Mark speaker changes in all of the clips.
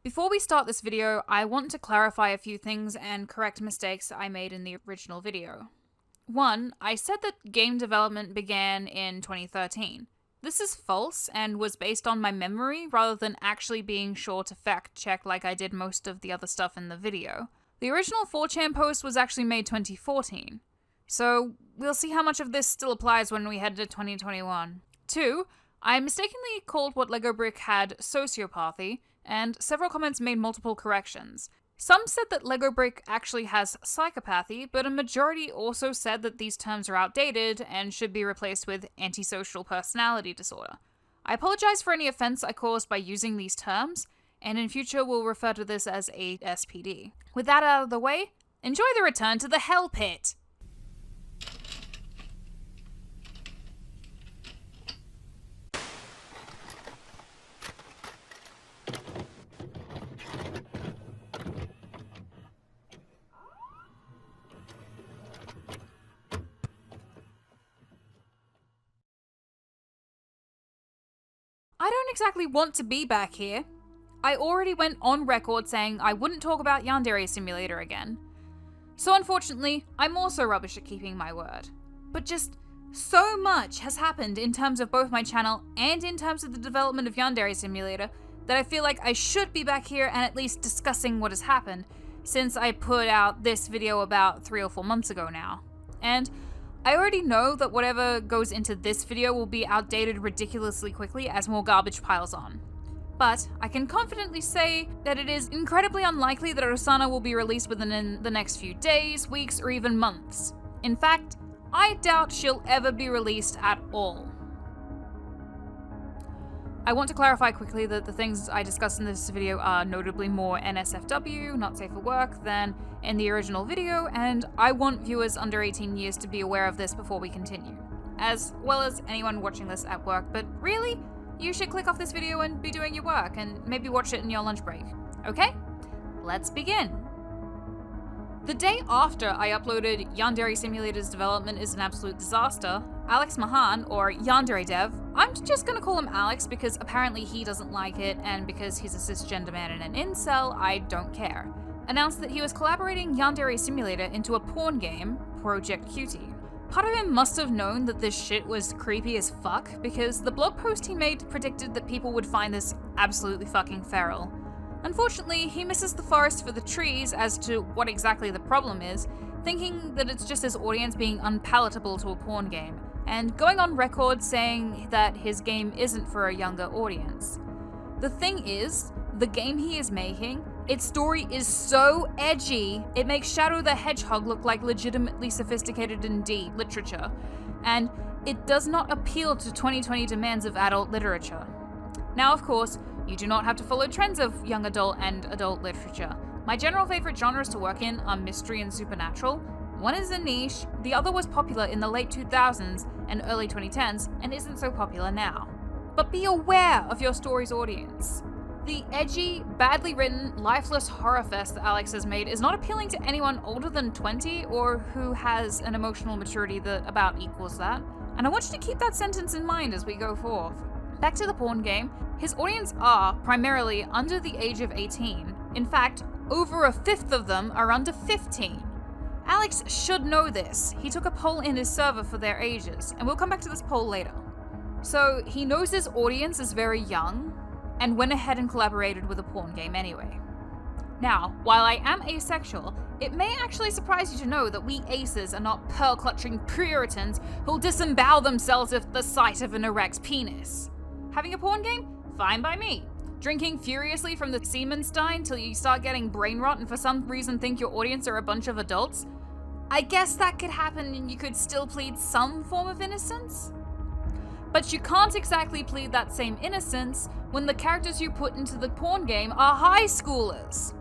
Speaker 1: Before we start this video, I want to clarify a few things and correct mistakes I made in the original video. 1. I said that game development began in 2013. This is false and was based on my memory rather than actually being sure to fact check like I did most of the other stuff in the video. The original 4chan post was actually made 2014. So we'll see how much of this still applies when we head to 2021. 2. I mistakenly called what Lego Brick had sociopathy, and several comments made multiple corrections. Some said that Lego Brick actually has psychopathy, but a majority also said that these terms are outdated and should be replaced with antisocial personality disorder. I apologize for any offense I caused by using these terms, and in future we'll refer to this as ASPD. With that out of the way, enjoy the return to the Hell Pit! I don't exactly want to be back here. I already went on record saying I wouldn't talk about Yandere Simulator again. So unfortunately, I'm also rubbish at keeping my word. But just so much has happened in terms of both my channel and in terms of the development of Yandere Simulator that I feel like I should be back here and at least discussing what has happened, since I put out this video about 3 or 4 months ago now. And I already know that whatever goes into this video will be outdated ridiculously quickly as more garbage piles on. But I can confidently say that it is incredibly unlikely that Osana will be released within the next few days, weeks, or even months. In fact, I doubt she'll ever be released at all. I want to clarify quickly that the things I discuss in this video are notably more NSFW, not safe for work, than in the original video, and I want viewers under 18 years to be aware of this before we continue. As well as anyone watching this at work, but really, you should click off this video and be doing your work, and maybe watch it in your lunch break. Okay? Let's begin! The day after I uploaded Yandere Simulator's development is an absolute disaster, Alex Mahan, or Yandere Dev, I'm just gonna call him Alex because apparently he doesn't like it, and because he's a cisgender man and an incel, I don't care, announced that he was collaborating Yandere Simulator into a porn game, Project Cutie. Part of him must have known that this shit was creepy as fuck, because the blog post he made predicted that people would find this absolutely fucking feral. Unfortunately, he misses the forest for the trees as to what exactly the problem is, thinking that it's just his audience being unpalatable to a porn game, and going on record saying that his game isn't for a younger audience. The thing is, the game he is making, its story is so edgy, it makes Shadow the Hedgehog look like legitimately sophisticated and deep literature, and it does not appeal to 2020 demands of adult literature. Now, of course, you do not have to follow trends of young adult and adult literature. My general favorite genres to work in are mystery and supernatural. One is a niche, the other was popular in the late 2000s and early 2010s and isn't so popular now. But be aware of your story's audience. The edgy, badly written, lifeless horror fest that Alex has made is not appealing to anyone older than 20 or who has an emotional maturity that about equals that. And I want you to keep that sentence in mind as we go forth. Back to the porn game, his audience are primarily under the age of 18. In fact, over a fifth of them are under 15. Alex should know this. He took a poll in his server for their ages, and we'll come back to this poll later. So he knows his audience is very young, and went ahead and collaborated with a porn game anyway. Now, while I am asexual, it may actually surprise you to know that we aces are not pearl-clutching Puritans who'll disembowel themselves at the sight of an erect penis. Having a porn game? Fine by me. Drinking furiously from the semen stein till you start getting brain rot and for some reason think your audience are a bunch of adults? I guess that could happen and you could still plead some form of innocence? But you can't exactly plead that same innocence when the characters you put into the porn game are high schoolers.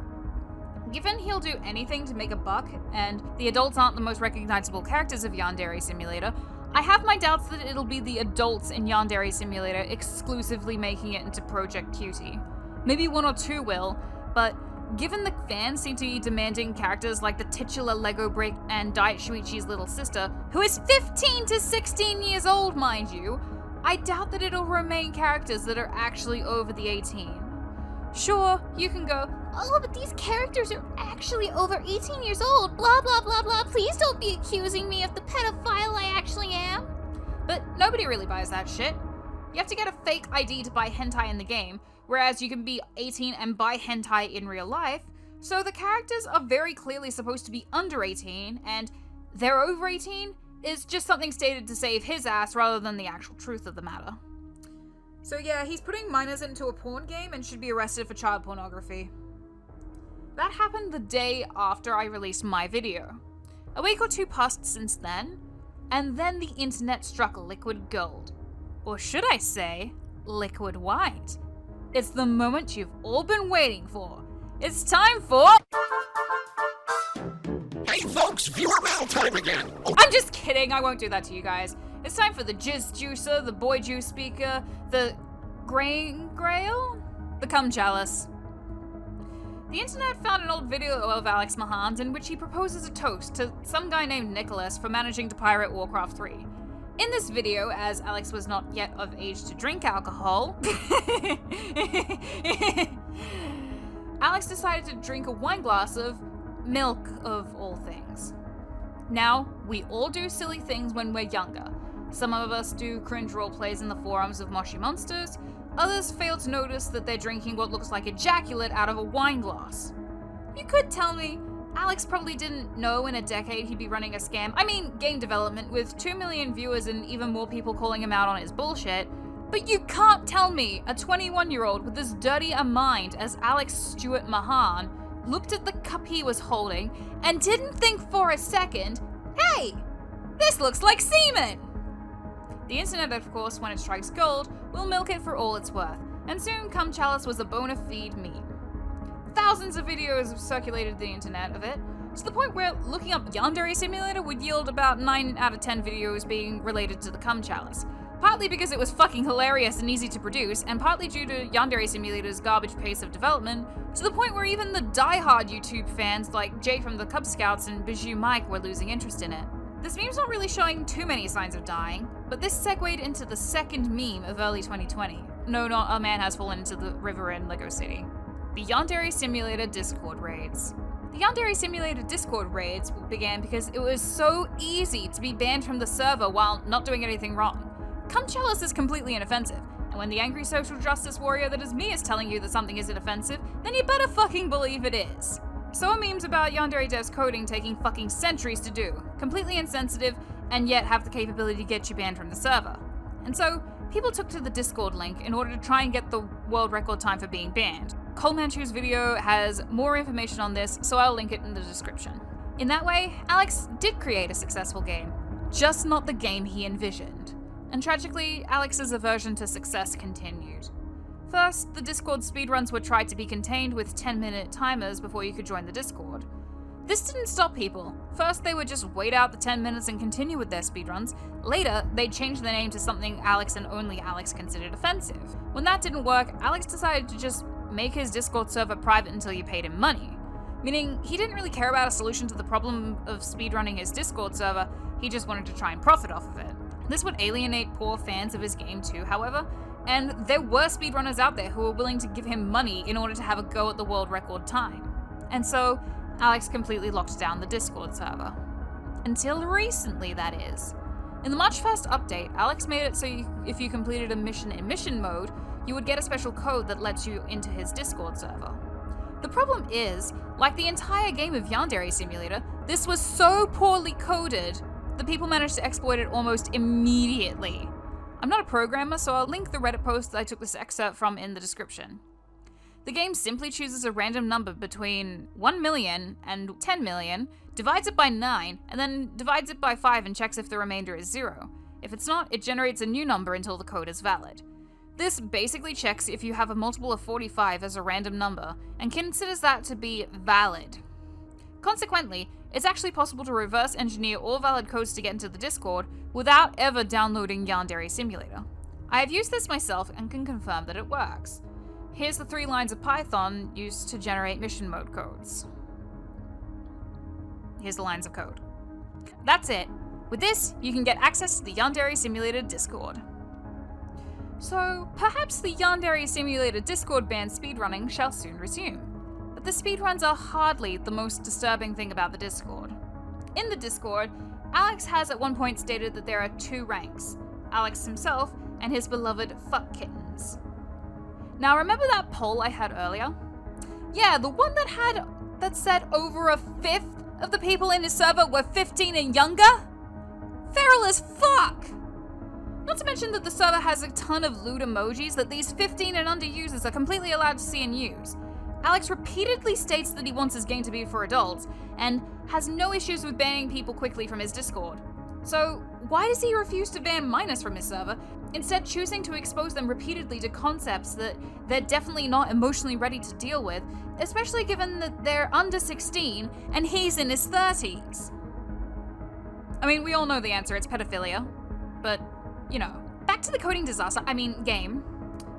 Speaker 1: Given he'll do anything to make a buck, and the adults aren't the most recognizable characters of Yandere Simulator, I have my doubts that it'll be the adults in Yandere Simulator exclusively making it into Project Cutie. Maybe 1 or 2 will, but given the fans seem to be demanding characters like the titular Lego Brick and Diet Shuichi's little sister, who is 15 to 16 years old, mind you, I doubt that it'll remain characters that are actually over the 18. Sure, you can go,
Speaker 2: oh, but these characters are actually over 18 years old, blah blah blah blah, please don't be accusing me of the pedophile I actually am.
Speaker 1: But nobody really buys that shit. You have to get a fake ID to buy hentai in the game, whereas you can be 18 and buy hentai in real life, so the characters are very clearly supposed to be under 18, and they're over 18 is just something stated to save his ass rather than the actual truth of the matter. So yeah, he's putting minors into a porn game and should be arrested for child pornography. That happened the day after I released my video. A week or two passed since then, and then the internet struck liquid gold. Or should I say, liquid white. It's the moment you've all been waiting for. It's time for...
Speaker 3: Hey folks, viewer mail time again! Oh.
Speaker 1: I'm just kidding, I won't do that to you guys. It's time for the jizz juicer, the boy juice speaker, the grain grail, the cum chalice. The internet found an old video of Alex Mahand in which he proposes a toast to some guy named Nicholas for managing to pirate Warcraft 3. In this video, as Alex was not yet of age to drink alcohol, Alex decided to drink a wine glass of milk of all things. Now, we all do silly things when we're younger. Some of us do cringe roleplays in the forums of Moshi Monsters, others fail to notice that they're drinking what looks like ejaculate out of a wine glass. You could tell me Alex probably didn't know in a decade he'd be running a scam, game development, with 2 million viewers and even more people calling him out on his bullshit, but you can't tell me a 21-year-old with as dirty a mind as Alex Stewart Mahan looked at the cup he was holding and didn't think for a second, hey, this looks like semen! The internet, of course, when it strikes gold, will milk it for all it's worth, and soon cum chalice was a bona fide meme. Thousands of videos have circulated the internet of it, to the point where looking up Yandere Simulator would yield about 9 out of 10 videos being related to the cum chalice. Partly because it was fucking hilarious and easy to produce, and partly due to Yandere Simulator's garbage pace of development, to the point where even the die-hard YouTube fans like Jay from the Cub Scouts and Bijou Mike were losing interest in it. This meme's not really showing too many signs of dying, but this segued into the second meme of early 2020. No, not a man has fallen into the river in Lego City. The Yandere Simulator Discord raids. The Yandere Simulator Discord raids began because it was so easy to be banned from the server while not doing anything wrong. Cum chalice is completely inoffensive, and when the angry social justice warrior that is me is telling you that something isn't offensive, then you better fucking believe it is. So are memes about Yandere devs coding taking fucking centuries to do, completely insensitive, and yet have the capability to get you banned from the server. And so, people took to the Discord link in order to try and get the world record time for being banned. Cole Manchu's video has more information on this, so I'll link it in the description. In that way, Alex did create a successful game, just not the game he envisioned. And tragically, Alex's aversion to success continued. First, the Discord speedruns were tried to be contained with 10-minute timers before you could join the Discord. This didn't stop people. First, they would just wait out the 10 minutes and continue with their speedruns. Later, they'd change the name to something Alex and only Alex considered offensive. When that didn't work, Alex decided to just make his Discord server private until you paid him money. Meaning, he didn't really care about a solution to the problem of speedrunning his Discord server, he just wanted to try and profit off of it. This would alienate poor fans of his game too, however, and there were speedrunners out there who were willing to give him money in order to have a go at the world record time. And so, Alex completely locked down the Discord server. Until recently, that is. In the March 1st update, Alex made it so if you completed a mission in mission mode, you would get a special code that lets you into his Discord server. The problem is, like the entire game of Yandere Simulator, this was so poorly coded that people managed to exploit it almost immediately. I'm not a programmer, so I'll link the Reddit post that I took this excerpt from in the description. The game simply chooses a random number between 1 million and 10 million, divides it by 9, and then divides it by 5 and checks if the remainder is 0. If it's not, it generates a new number until the code is valid. This basically checks if you have a multiple of 45 as a random number, and considers that to be valid. Consequently, it's actually possible to reverse engineer all valid codes to get into the Discord without ever downloading Yandere Simulator. I have used this myself and can confirm that it works. Here's the 3 lines of Python used to generate mission mode codes. Here's the lines of code. That's it. With this, you can get access to the Yandere Simulator Discord. So perhaps the Yandere simulated Discord ban speedrunning shall soon resume. But the speedruns are hardly the most disturbing thing about the Discord. In the Discord, Alex has at one point stated that there are two ranks, Alex himself and his beloved fuck kittens. Now remember that poll I had earlier? Yeah, the one that said over a fifth of the people in his server were 15 and younger? Feral as fuck! Not to mention that the server has a ton of lewd emojis that these 15 and under users are completely allowed to see and use. Alex repeatedly states that he wants his game to be for adults, and has no issues with banning people quickly from his Discord. So why does he refuse to ban minors from his server, instead choosing to expose them repeatedly to concepts that they're definitely not emotionally ready to deal with, especially given that they're under 16 and he's in his 30s? I mean, we all know the answer, it's pedophilia, but you know. Back to the coding game.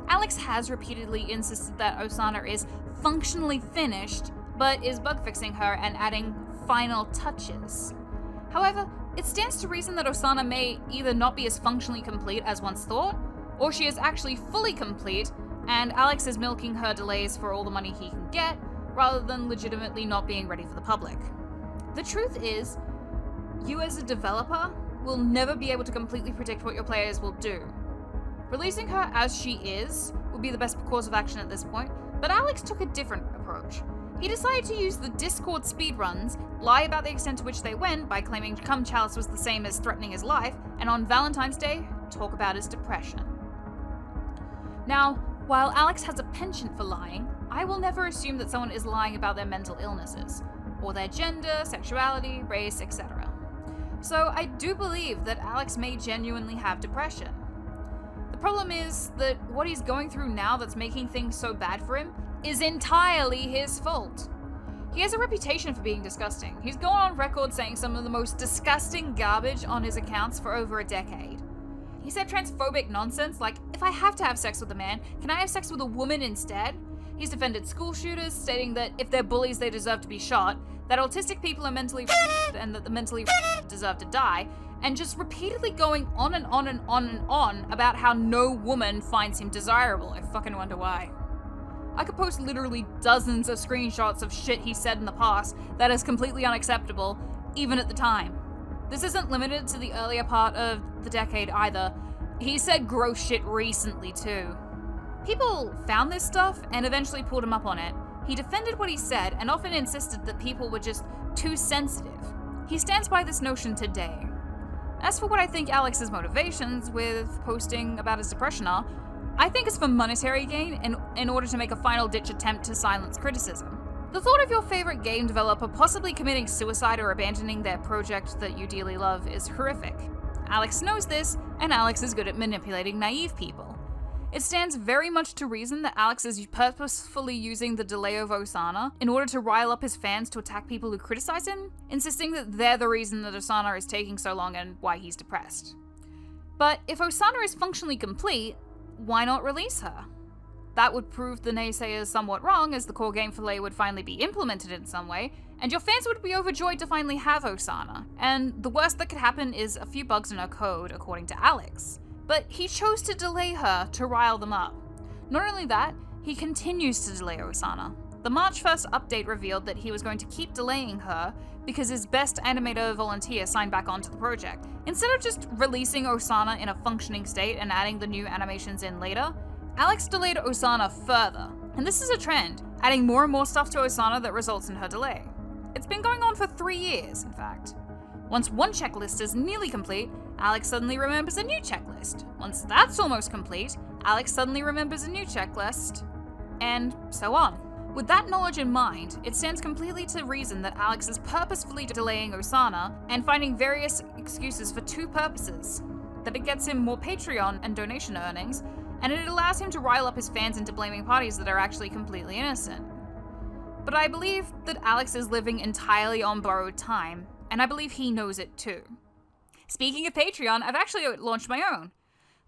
Speaker 1: Alex has repeatedly insisted that Osana is functionally finished, but is bug fixing her and adding final touches. However, it stands to reason that Osana may either not be as functionally complete as once thought, or she is actually fully complete, and Alex is milking her delays for all the money he can get, rather than legitimately not being ready for the public. The truth is, you as a developer will never be able to completely predict what your players will do. Releasing her as she is would be the best course of action at this point, but Alex took a different approach. He decided to use the Discord speedruns, lie about the extent to which they went by claiming Cum Chalice was the same as threatening his life, and on Valentine's Day, talk about his depression. Now, while Alex has a penchant for lying, I will never assume that someone is lying about their mental illnesses, or their gender, sexuality, race, etc. So I do believe that Alex may genuinely have depression. The problem is that what he's going through now that's making things so bad for him is entirely his fault. He has a reputation for being disgusting. He's gone on record saying some of the most disgusting garbage on his accounts for over a decade. He said transphobic nonsense like, if I have to have sex with a man, can I have sex with a woman instead? He's defended school shooters, stating that if they're bullies they deserve to be shot, that autistic people are mentally and that the mentally deserve to die, and just repeatedly going on and on and on and on about how no woman finds him desirable. I fucking wonder why. I could post literally dozens of screenshots of shit he said in the past that is completely unacceptable, even at the time. This isn't limited to the earlier part of the decade either. He said gross shit recently too. People found this stuff and eventually pulled him up on it. He defended what he said and often insisted that people were just too sensitive. He stands by this notion today. As for what I think Alex's motivations with posting about his depression are, I think it's for monetary gain in order to make a final-ditch attempt to silence criticism. The thought of your favorite game developer possibly committing suicide or abandoning their project that you dearly love is horrific. Alex knows this, and Alex is good at manipulating naive people. It stands very much to reason that Alex is purposefully using the delay of Osana in order to rile up his fans to attack people who criticize him, insisting that they're the reason that Osana is taking so long and why he's depressed. But if Osana is functionally complete, why not release her? That would prove the naysayers somewhat wrong, as the core gameplay would finally be implemented in some way, and your fans would be overjoyed to finally have Osana. And the worst that could happen is a few bugs in her code, according to Alex. But he chose to delay her to rile them up. Not only that, he continues to delay Osana. The March 1st update revealed that he was going to keep delaying her because his best animator volunteer signed back onto the project. Instead of just releasing Osana in a functioning state and adding the new animations in later, Alex delayed Osana further. And this is a trend, adding more and more stuff to Osana that results in her delay. It's been going on for 3 years, in fact. Once one checklist is nearly complete, Alex suddenly remembers a new checklist. Once that's almost complete, Alex suddenly remembers a new checklist, and so on. With that knowledge in mind, it stands completely to reason that Alex is purposefully delaying Osana and finding various excuses for two purposes. That it gets him more Patreon and donation earnings, and it allows him to rile up his fans into blaming parties that are actually completely innocent. But I believe that Alex is living entirely on borrowed time, and I believe he knows it too. Speaking of Patreon, I've actually launched my own.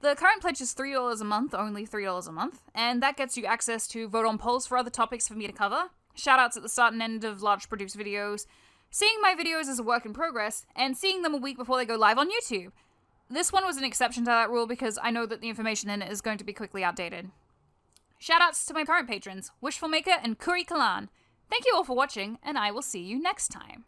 Speaker 1: The current pledge is $3 a month, only $3 a month, and that gets you access to vote on polls for other topics for me to cover, shoutouts at the start and end of large produced videos, seeing my videos as a work in progress, and seeing them a week before they go live on YouTube. this one was an exception to that rule because I know that the information in it is going to be quickly outdated. Shoutouts to my current patrons, Wishful Maker and Kuri Kalan. Thank you all for watching, and I will see you next time.